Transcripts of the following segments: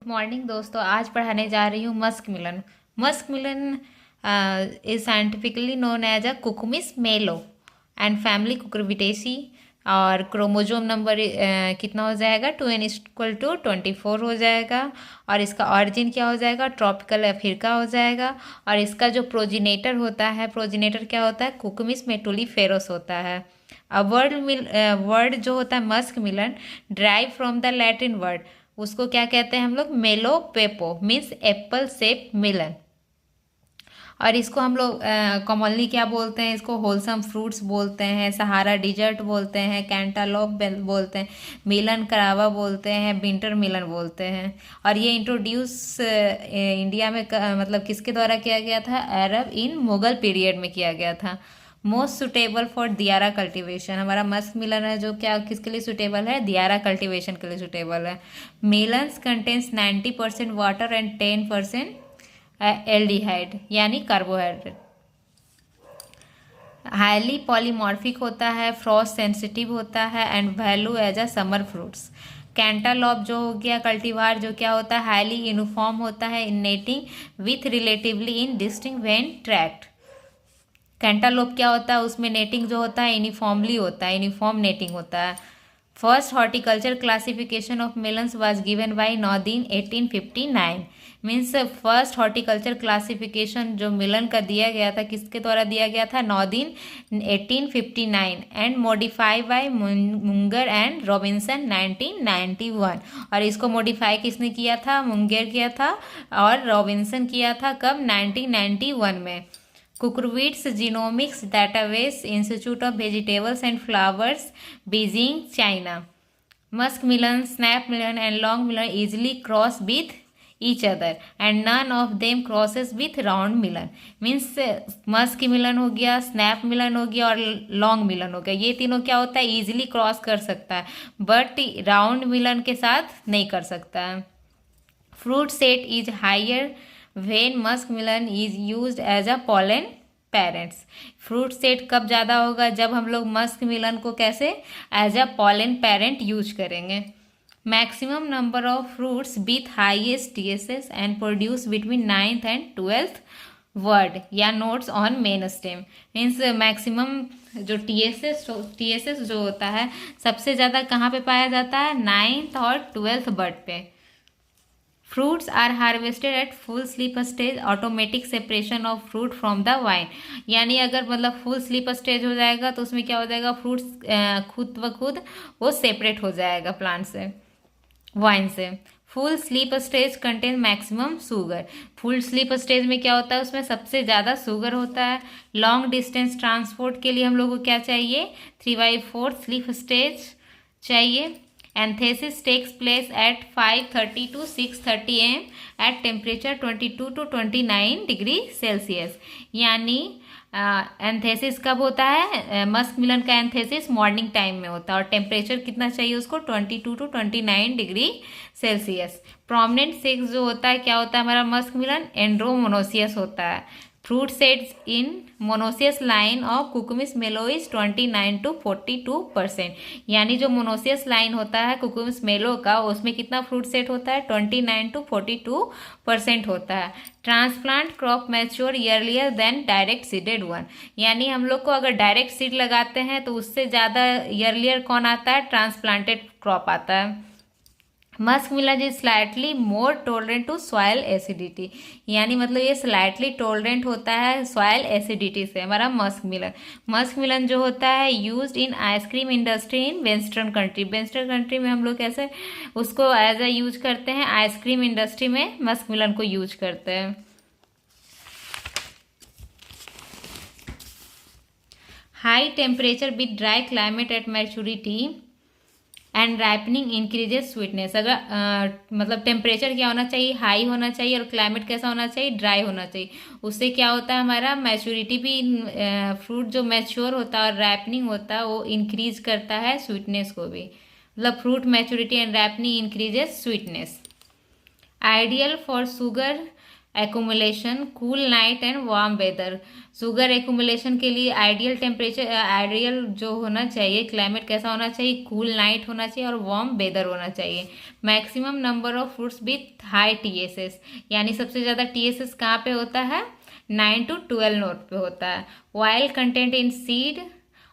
Morning दोस्तों, आज पढ़ाने जा रही हूँ musk melon. Musk melon is scientifically known as a cucumis melo and family cucurbitaceae. और क्रोमोजोम नंबर कितना हो जाएगा? 2n=24 हो जाएगा। और इसका ऑरिजिन क्या हो जाएगा? ट्रॉपिकल अफ्रीका हो जाएगा। और इसका जो प्रोजिनेटर होता है, प्रोजिनेटर क्या होता है? कुकुमिस मेटुलिफेरस होता है। वर्ड जो होता है musk Milan drive from the Latin word, उसको क्या कहते हैं हम लोग? मेलो पेपो, मीन्स एप्पल सेप मिलन। और इसको हम लोग कॉमनली क्या बोलते हैं? इसको होलसम फ्रूट्स बोलते हैं, सहारा डिजर्ट बोलते हैं, कैंटालॉप बोलते हैं, मिलन करावा बोलते हैं, विंटर मिलन बोलते हैं। और ये इंट्रोड्यूस इंडिया में मतलब किसके द्वारा किया गया था? अरब इन मुगल पीरियड में किया गया था। Most suitable for diara cultivation, हमारा मस्क मिलन है जो क्या किसके लिए सुटेबल है? दियारा कल्टीवेशन के लिए सुटेबल है। Melons contains 90% water and 10% aldehyde यानी कार्बोहाइड्रेट। हाईली पॉलीमॉर्फिक होता है, फ्रॉस्ट सेंसिटिव होता है and value as a summer fruits. Cantaloupe जो हो गया कल्टीवार, जो क्या होता है? हाईली यूनिफॉर्म होता है in netting with relatively indistinct vein tract. Cantaloupe क्या होता है? उसमें नेटिंग जो होता है यूनिफॉर्मली होता है, यूनिफॉर्म नेटिंग होता है। First horticulture classification of melons was given by Naudin 1859। Means first horticulture classification जो मिलन का दिया गया था, किसके द्वारा दिया गया था? Naudin 1859 and modified by Munger and Robinson 1991। और इसको मॉडिफाई किसने किया था? मुंगेर किया था और रॉबिन्सन किया था। कब? 1991 में। Cucurbits genomics database, institute of vegetables and flowers, Beijing, China. Musk melon, snap melon and long melon easily cross with each other and none of them crosses with round melon. Means musk melon हो गया, snap मिलन हो गया और long मिलन हो गया, ये तीनों क्या होता है? इजिली क्रॉस कर सकता है, बट राउंड मिलन के साथ नहीं कर सकता है। Fruit set is higher when musk melon is used as a pollen parents। Fruit set कब ज़्यादा होगा? जब हम लोग मस्क मिलन को कैसे as a pollen parent use करेंगे। Maximum number of fruits with highest TSS and produce between 9th and 12th word या nodes on main stem. Means maximum जो टीएसएस जो होता है सबसे ज़्यादा कहाँ पे पाया जाता है? 9th और 12th वर्ड पे। Fruits are harvested at full slip stage, automatic separation of fruit from the vine. यानी अगर मतलब फुल स्लीप स्टेज हो जाएगा तो उसमें क्या हो जाएगा? फ्रूट्स खुद ब खुद वो सेपरेट हो जाएगा प्लांट से, वाइन से। Full slip stage contain maximum sugar. Full slip stage में क्या होता है? उसमें सबसे ज़्यादा शुगर होता है। लॉन्ग डिस्टेंस ट्रांसपोर्ट के लिए हम लोग को क्या चाहिए? 3/4 स्लीप स्टेज चाहिए। Anthesis takes place at 5:30 to 6:30 am at temperature 22 to 29 degree Celsius. यानी एंथेसिस कब होता है? मस्क मिलन का एंथेसिस मॉर्निंग टाइम में होता है और टेम्परेचर कितना चाहिए उसको? 22 to 29 degree Celsius. Prominent sex जो होता है क्या होता है हमारा मस्क मिलन? एंड्रोमोनोसियस होता है। Fruit sets in monoecious line of Cucumis मेलो इज 29 to 42%। यानी जो मोनोसियस लाइन होता है कुकुमिस मेलो का, उसमें कितना फ्रूट सेट होता है? 29 to 42% होता है। Transplant crop mature earlier than direct seeded one. यानी हम लोग को अगर डायरेक्ट सीड लगाते हैं तो उससे ज़्यादा ईयरलियर कौन आता है? ट्रांसप्लांटेड क्रॉप आता है। Musk melon is slightly more tolerant to soil acidity. यानी मतलब ये स्लाइटली टॉलरेंट होता है सॉयल एसिडिटी से हमारा मस्क मिलन। मस्क मिलन जो होता है used in ice cream industry in western country. Western country में हम लोग कैसे उसको एज अ यूज करते हैं? आइसक्रीम इंडस्ट्री में मस्क मिलन को यूज करते हैं। High temperature with dry climate at maturity and ripening increases sweetness. अगर मतलब टेम्परेचर क्या होना चाहिए? हाई होना चाहिए और क्लाइमेट कैसा होना चाहिए? ड्राई होना चाहिए। उससे क्या होता है हमारा मैच्योरिटी भी, फ्रूट जो मैच्योर होता है और राइपनिंग होता है वो इंक्रीज करता है स्वीटनेस को भी। मतलब fruit maturity and ripening increases sweetness. Ideal for sugar accumulation, cool night and warm weather. Sugar accumulation के लिए आइडियल टेम्परेचर, आइडियल जो होना चाहिए क्लाइमेट कैसा होना चाहिए, कूल नाइट होना चाहिए और वार्म वेदर होना चाहिए। Maximum number of fruits with high TSS, यानी सबसे ज़्यादा टीएसएस कहाँ पे होता है, 9 to 12 नोट पे होता है। Oil content in seed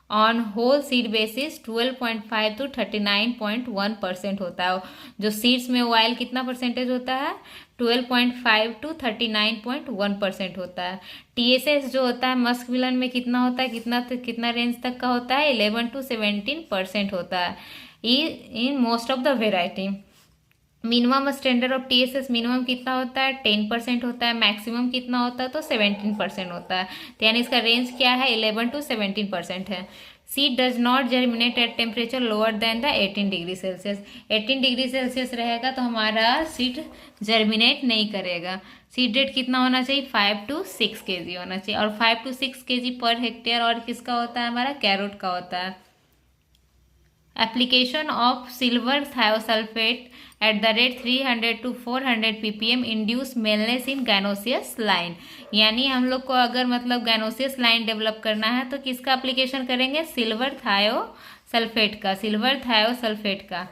on whole seed basis 12.5 to 39.1% होता है। जो सीड्स में ऑयल कितना परसेंटेज होता है, 12.5 to 39.1% होता है। टीएसएस जो होता है मस्क मिलन में कितना होता है, कितना रेंज तक का होता है, 11 to 17% होता है in most of the variety. Minimum standard of TSS minimum कितना होता है, 10% होता है। मैक्सिमम कितना होता है, तो 17% होता है। तो यानी इसका रेंज क्या है, 11 to 17% है। Seed does not germinate at temperature lower than the 18 degree Celsius. 18 degree Celsius रहेगा तो हमारा सीड जर्मिनेट नहीं करेगा। सीड रेट कितना होना चाहिए, 5 to 6 kg होना चाहिए, और 5 to 6 kg पर हेक्टेयर और किसका होता है, हमारा कैरोट का होता है। Application of silver thiosulphate at the rate 300 to 400 ppm induce maleness in gynoecious line. यानी हम लोग को अगर मतलब गैनोसियस लाइन डेवलप करना है तो किसका एप्लीकेशन करेंगे, सिल्वर थायोसल्फेट का। सिल्वर थायोसल्फेट का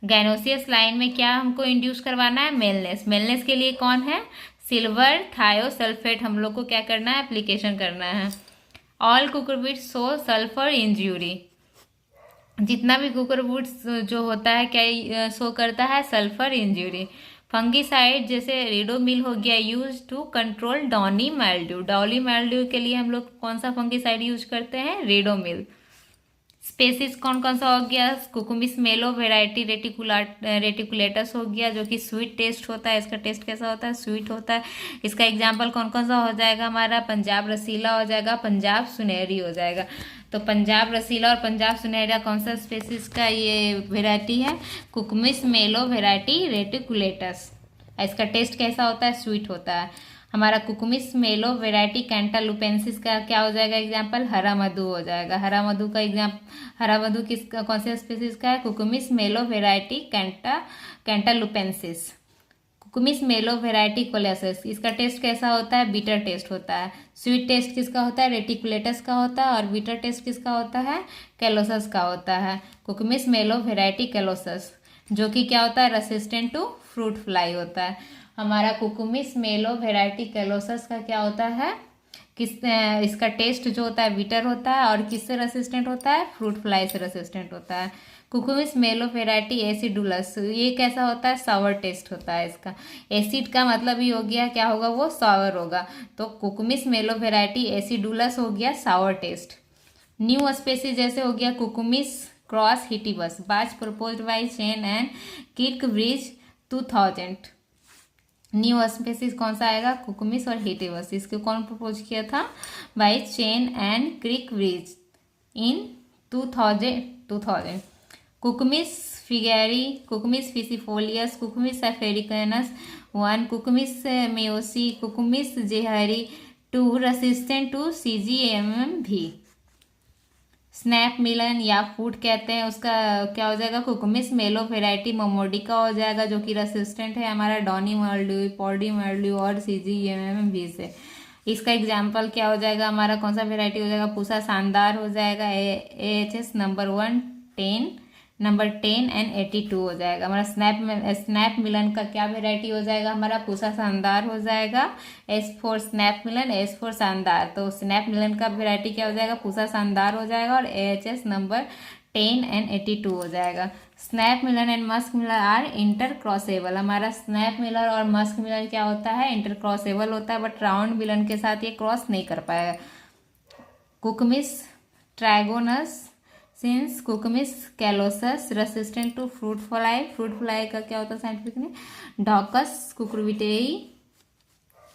गैनोसियस लाइन में क्या हमको इंड्यूस करवाना है, मेलनेस। मेलनेस के लिए कौन है, सिल्वर थायोसल्फेट हम लोग को क्या करना है, एप्लीकेशन करना है। All cucurbit show sulphur injury. जितना भी कुकुरबिट जो होता है क्या शो करता है, सल्फर इंज्यूरी। फंगीसाइड जैसे रिडोमिल हो गया, use to control downy mildew. Downy mildew के लिए हम लोग कौन सा फंगीसाइड यूज करते हैं, रिडोमिल। स्पेसिस कौन कौन सा हो गया, कुकुमिस मेलो वेराइटी रेटिकुलेटस हो गया, जो कि स्वीट टेस्ट होता है। इसका टेस्ट कैसा होता है, स्वीट होता है। इसका एग्जाम्पल कौन कौन सा हो जाएगा, हमारा पंजाब रसीला हो जाएगा, पंजाब सुनहरी हो जाएगा। तो पंजाब रसीला और पंजाब सुनहरा कौन सा स्पेसिस का ये वेराइटी है, कुकुमिस मेलो वेराइटी रेटिकुलेटस। इसका टेस्ट कैसा होता है, स्वीट होता है। हमारा कुकुमिस मेलो वेराइटी कैंटालुपेंसिस का क्या हो जाएगा एग्जाम्पल, हरा मधु हो जाएगा। हरा मधु का हरा मधु किसका, कौन से स्पीसीज का है, कुकुमिस मेलो वेराइटी कैंटालुपेंसिस। कुकुमिस मेलो वेराइटी कोलेसस, इसका टेस्ट कैसा होता है, बीटर टेस्ट होता है। स्वीट टेस्ट किसका होता है, रेटिकुलेटस का होता है, और बीटर टेस्ट किसका होता है, कैलोसस का होता है। कुकुमिस मेलो वेराइटी कैलोसस, जो कि क्या होता है, रेसिस्टेंट टू फ्रूट फ्लाई होता है। हमारा कुकुमिस मेलो वेराइटी कैलोसस का क्या होता है, इसका टेस्ट जो होता है बीटर होता है, और किससे रेसिस्टेंट होता है, फ्रूट फ्लाई से रेसिस्टेंट होता है। कुकुमिस मेलो वेराइटी एसिडुलस, ये कैसा होता है, सावर टेस्ट होता है इसका। एसिड का मतलब ही हो गया क्या होगा, वो सावर होगा। तो कुकुमिस मेलो वेराइटी एसिडुलस हो गया, सावर टेस्ट। न्यू स्पेसीज जैसे हो गया कुकुमिस क्रॉस हिटिबस, was proposed by Chen and Kirkbride 2000। New species कौन सा आएगा, कुकुमिस और हिटिबस। इसको कौन प्रपोज किया था, by Chen and Kirkbride in 2000। Cucumis figarei, cucumis ficifolius, cucumis africanus 1, cucumis meeusei, cucumis zeyheri 2 resistant to CGMM भी। स्नैप मिलन या फूड कहते हैं, उसका क्या हो जाएगा, कुकुमिस मेलो वेराइटी मोमोडिका हो जाएगा, जो कि रेसिस्टेंट है हमारा डॉनी माल्ड्यू, पॉडी माल्ड्यू और CGMM भी से। इसका एग्जाम्पल क्या हो जाएगा, हमारा कौन सा वेराइटी हो जाएगा, पूसा शानदार हो जाएगा, AHS नंबर 10 एंड 82 हो जाएगा। हमारा स्नैप मिलन का क्या वेराइटी हो जाएगा, हमारा पूसा शानदार हो जाएगा, S for snap Milan, S for शानदार। तो स्नैप मिलन का वेराइटी क्या हो जाएगा, पूसा शानदार हो जाएगा, और AHS नंबर 10 एंड 82 हो जाएगा। Snap melon and musk melon are intercrossable. हमारा स्नैप मिलर और मस्क मिलर क्या होता है, इंटर क्रॉसेबल होता है, बट राउंड मिलन के साथ ये क्रॉस नहीं कर पाएगा। Cucumis trigonus since cucumis callosus resistant to fruit fly. Fruit fly का क्या होता है scientific name, dacus cucurbitae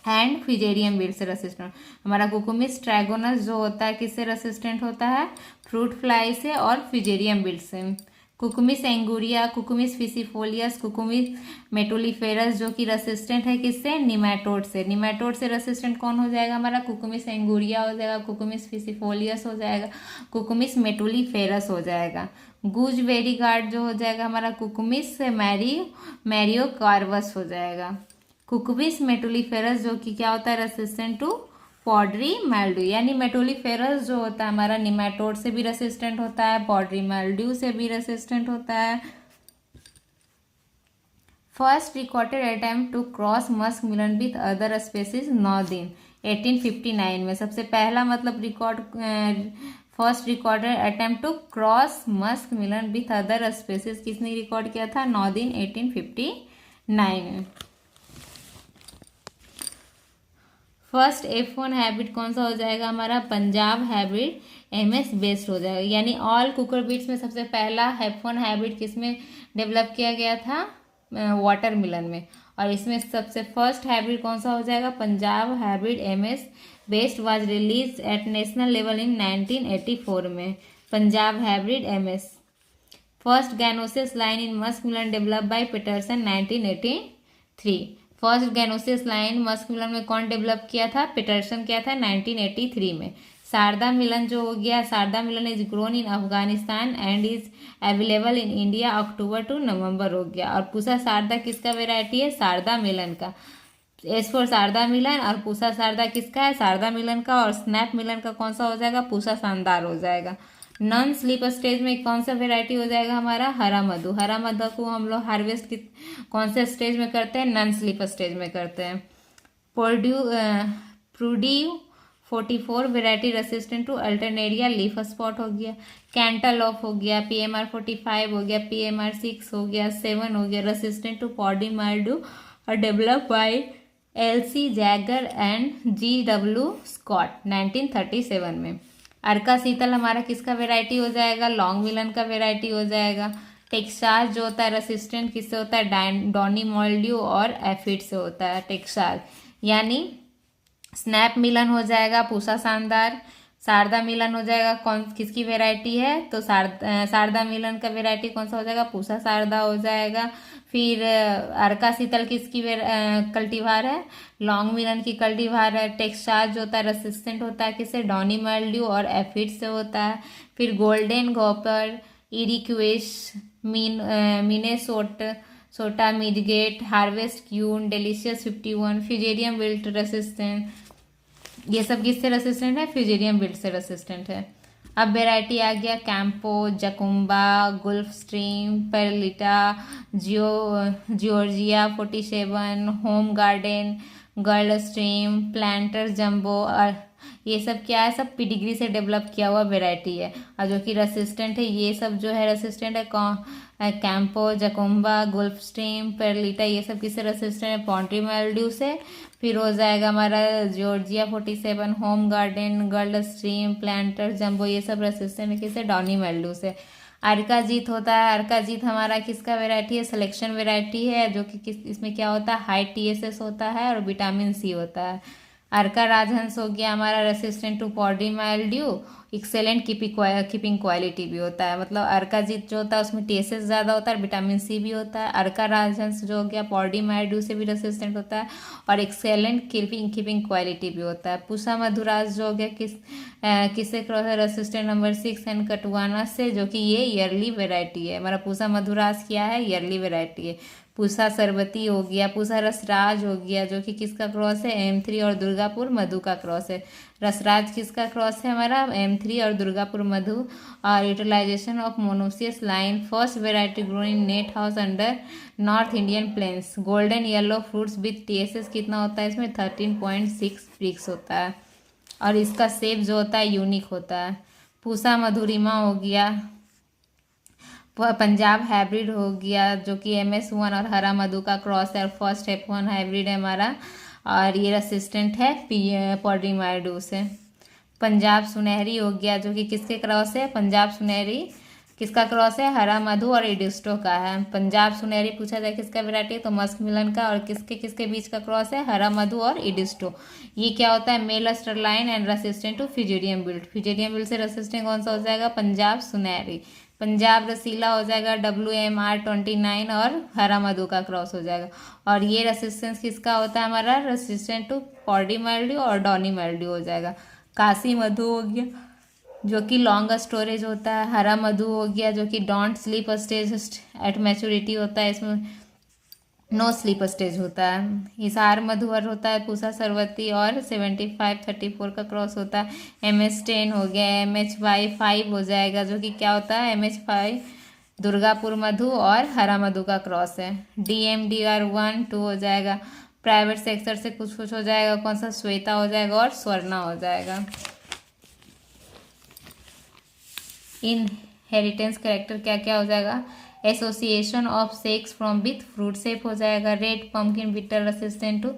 and fusarium wilt से रेसिस्टेंट। हमारा कुकुमिस ट्राइगोनस जो होता है किससे रेसिस्टेंट होता है, फ्रूट फ्लाई से और फिजेरियम बीड से। कुकुमिस एंगुरिया, कुकुमिस फिसिफोलियस, कुकुमिस मेटोलिफेरस जो कि रेसिस्टेंट है किससे, निमेटोड से। निमेटोड से रेसिस्टेंट कौन हो जाएगा, हमारा कुकुमिस एंगुरिया हो जाएगा, कुकुमिस फिसिफोलियस हो जाएगा, कुकुमिस मेटोलिफेरस हो जाएगा। गूजबेरी गार्ड जो हो जाएगा हमारा कुकुमिस मैरियो कार्वस हो जाएगा। कुकुबिस मेटोलीफेरस जो कि क्या होता है, रेसिस्टेंट टू पॉडरी माइल्ड्यू, यानी मेटोलीफेरस जो होता है हमारा निमेटोड से भी रेसिस्टेंट होता है, पॉडरी माइल्ड्यू से भी रेसिस्टेंट होता है। First recorded attempt to cross musk melon with other species Naudin 1859 में, सबसे पहला मतलब record, first recorded attempt to cross musk melon with other species किसने रिकॉर्ड किया था, नॉर्दिन 1859 में। फर्स्ट F1 हैबिट कौन सा हो जाएगा हमारा, पंजाब हैबिट MS बेस्ड हो जाएगा, यानी ऑल कुकर बीट्स में सबसे पहला F1 हैबिट किसमें डेवलप किया गया था, वाटरमिलन में, और इसमें सबसे फर्स्ट हैबिट कौन सा हो जाएगा, Punjab hybrid MS based was released at national level in 1984 में, Punjab hybrid MS। First gynoecious line in musk melon develop by Peterson 1983, first gynoecious line musk melon में कौन डेवलप किया था, पीटरसन किया था 1983 में। शारदा मिलन जो हो गया, Sharda melon is grown in Afghanistan and is available in India October to November हो गया, और पूसा शारदा किसका वेराइटी है, शारदा मिलन का, एस फॉर शारदा मिलन, और पूसा शारदा किसका है, शारदा मिलन का, और स्नैप मिलन का कौन सा हो जाएगा, पूसा शानदार हो जाएगा। नॉन स्लीप स्टेज में कौन सा वेराइटी हो जाएगा हमारा, हरा मधु, हरा मधु को हम लोग हार्वेस्ट कौन से स्टेज में करते हैं, नॉन स्लीप स्टेज में करते हैं। Purdue 44 variety resistant to alternaria leaf spot हो गया, कैंटालॉप हो गया, PMR 45 हो गया, PMR 6 हो गया, 7 हो गया, रेसिस्टेंट टू पॉडी माइल्ड्यू और develop by LC Jagger and GW Scott 1937 में। अर्का शीतल हमारा किसका वेराइटी हो जाएगा, लॉन्ग मिलन का वेराइटी हो जाएगा। टेक्सास जो होता है रेसिस्टेंट किससे होता है, डॉनी माइल्ड्यू और एफिड से होता है टेक्सास, यानी स्नैप मिलन हो जाएगा पूसा शानदार। शारदा मिलन हो जाएगा कौन किसकी वेराइटी है, तो शारदा मिलन का वेराइटी कौन सा हो जाएगा, पूसा शारदा हो जाएगा। फिर अर्का शीतल किसकी कल्टीवार है, लॉन्ग मिलन की कल्टीवार है। टेक्सास जो होता है रेसिस्टेंट होता है किससे, डॉनी माइल्ड्यू और एफिड से होता है। फिर Golden Gopher, Iroquois, Minnesota Midget, Harvest Queen, Delicious 51, fusarium wilt resistant, ये सब किससे रेसिस्टेंट है, फ्यूजेरियम विल्ट से रेसिस्टेंट है। अब वेराइटी आ गया Campo, Jacumba, Gulf Stream, Perlita, Georgia 47, Home Garden, Gulf Stream, Planter Jumbo, और ये सब क्या है, सब पिडिग्री से डेवलप किया हुआ वेराइटी है, और जो कि रेसिस्टेंट है, ये सब जो है रेसिस्टेंट है कैंपो, जकुम्बा, गुल्फ स्ट्रीम, पेरलिटा, ये सब किससे रेसिस्टेंट है, पॉन्ट्री माइल्ड्यू से। फिर हो जाएगा हमारा Georgia 47, Home Garden, Gulf Stream, Planter jumbo, ये सब रेसिस्टेंट है किससे, डॉनी माइल्ड्यू से। अर्काजीत होता है, अर्काजीत हमारा किसका वेराइटी है, सिलेक्शन वेराइटी है, जो कि इसमें क्या होता है, हाई TSS होता है और विटामिन C होता है। अर्का राजहंस हो गया हमारा resistant to powdery mildew, excellent keeping quality भी होता है, मतलब अर्काजीत जो होता है उसमें TSS ज़्यादा होता है, विटामिन C भी होता है। अर्का राजहंस जो हो गया पॉडी माइल्ड्यू से भी रेसिस्टेंट होता है और एक्सेलेंट कीपिंग क्वालिटी भी होता है। पूसा मधुराज जो हो गया किससे क्रॉस है, रेसिस्टेंट नंबर 6 एंड कटवाना से, जो कि ये ईयरली वेराइटी है। हमारा पूसा मधुराज क्या है, ईयरली वेराइटी है। पूसा सरबती हो गया, पूसा रसराज हो गया, जो कि किसका क्रॉस है, M3 और दुर्गापुर मधु का क्रॉस है। रसराज किसका क्रॉस है हमारा, M3 और दुर्गापुर मधु। और utilization of monoecious line, first variety grown in net house under north Indian plains. Golden yellow fruits with TSS कितना होता है इसमें, 13.6 प्रिक्स होता है, और इसका शेप जो होता है यूनिक होता है। पूसा मधुरिमा हो गया, पंजाब हाइब्रिड हो गया, जो कि MS1 और हरा मधु का क्रॉस है, और फर्स्ट F1 हाइब्रिड है हमारा, और ये रेसिस्टेंट है पॉडी माइल्ड्यू से। पंजाब सुनहरी हो गया, जो कि किसके क्रॉस है, पंजाब सुनहरी किसका क्रॉस है, हरा मधु और इडिस्टो का है। पंजाब सुनहरी पूछा जाए किसका वेराइटी, तो मस्क मिलन का, और किसके किसके बीच का क्रॉस है, हरा मधु और इडिस्टो। ये क्या होता है, male sterile and resistant to fusarium wilt. Fusarium wilt से रेसिस्टेंट कौन सा हो जाएगा, पंजाब सुनहरी। पंजाब रसीला हो जाएगा WMR 29 और हरा मधु का क्रॉस हो जाएगा। और ये रेसिस्टेंस किसका होता है हमारा, रेसिस्टेंट टू पॉडी माइल्ड्यू और डॉनी माइल्ड्यू हो जाएगा। काशी मधु हो गया, जो कि लॉन्ग स्टोरेज होता है। हरा मधु हो गया, जो कि don't sleep stage at maturity होता है, इसमें नो स्लीप स्टेज होता है। हिसार मधुवर होता है, पूसा सरवती और 75-34 का क्रॉस होता है। MS10 हो गया, MHY5 हो जाएगा, जो कि क्या होता है MH5 दुर्गापुर मधु और हरा मधु का क्रॉस है। DMDR1-2 हो जाएगा। प्राइवेट सेक्टर से कुछ कुछ हो जाएगा, कौन सा श्वेता हो जाएगा और स्वर्णा हो जाएगा। इनहेरिटेंस कैरेक्टर क्या क्या हो जाएगा, association of sex form with fruit shape हो जाएगा। Red pumpkin beetle resistant to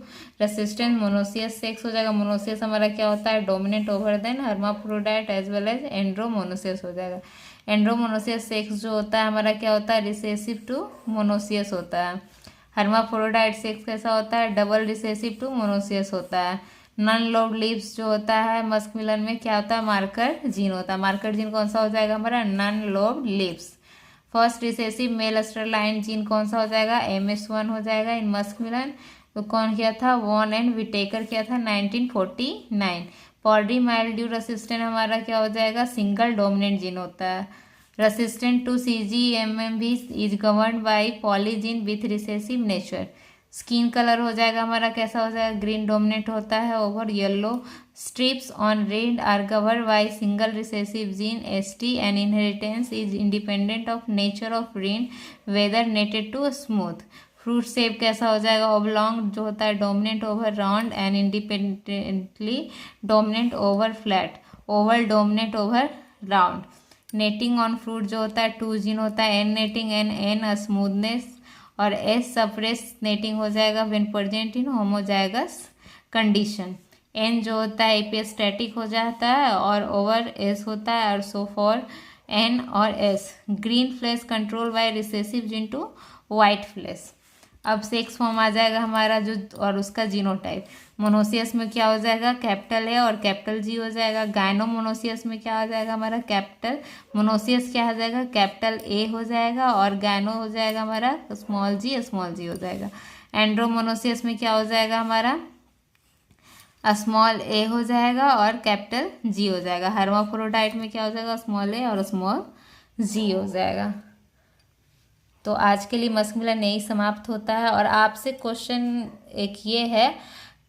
resistant monoecious sex हो जाएगा। मोनोसियस हमारा क्या होता है dominant over than hermaphrodite as well as andromonoecious हो जाएगा। एंड्रोमोनोसियस सेक्स जो होता है हमारा क्या होता है रिसेसिव टू मोनोसियस होता है। हर्माफ्रोडाइट सेक्स कैसा होता है डबल रिसेसिव टू मोनोसियस होता है। नॉन लोब्ड लीव्स जो होता है मस्कुलिन में क्या होता है मार्कर जीन होता है। मार्कर जीन कौन सा हो जाएगा हमारा non lobed leaves. First recessive male sterile gene कौन सा हो जाएगा MS1 हो जाएगा इन मस्कुलिन। तो कौन किया था वॉन एंड विटेकर किया था 1949। पॉडी माइल्ड्यू रेसिस्टेंट हमारा क्या हो जाएगा सिंगल डोमिनेंट जीन होता है। Resistant to CGMMB is govern by polygene with recessive nature. Skin colour हो जाएगा हमारा कैसा हो जाएगा ग्रीन डोमिनेट होता है over yellow. Stripes on red are govern by single recessive gene ST and inheritance is independent of nature of rain weather netted to smooth. Fruit shape कैसा हो जाएगा ओब्लॉन्ग जो होता है dominant over round and independently dominant over flat. Oval dominant over round. Netting on fruit जो होता है 2 gene होता है N netting and N smoothness और S सप्रेस नेटिंग हो जाएगा when present in homozygous condition. N जो होता है एपिस्टैटिक हो जाता है और ओवर S होता है और सो फॉर N और S। Green flesh control by recessive gene to white flesh. अब सेक्स फॉर्म आ जाएगा हमारा जो और उसका जीनोटाइप। मोनोसियस में क्या हो जाएगा कैपिटल A और कैपिटल G हो जाएगा। गायनोमोनोसियस में क्या हो जाएगा हमारा कैपिटल मोनोसियस क्या हो जाएगा कैपिटल A हो जाएगा और गायनो हो जाएगा हमारा स्मॉल g हो जाएगा। एंड्रोमोनोसियस में क्या हो जाएगा हमारा स्मॉल a हो जाएगा और कैपिटल G हो जाएगा। हर्माफ्रोडाइट में क्या हो जाएगा स्मॉल a और स्मॉल g हो जाएगा। तो आज के लिए मस्कुलिन यही समाप्त होता है। और आपसे क्वेश्चन एक ये है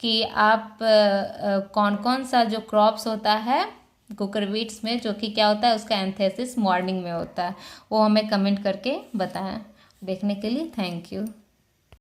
कि आप कौन कौन सा जो क्रॉप्स होता है कुकुरबिट्स में जो कि क्या होता है उसका एंथेसिस मॉर्निंग में होता है वो हमें कमेंट करके बताएं। देखने के लिए थैंक यू।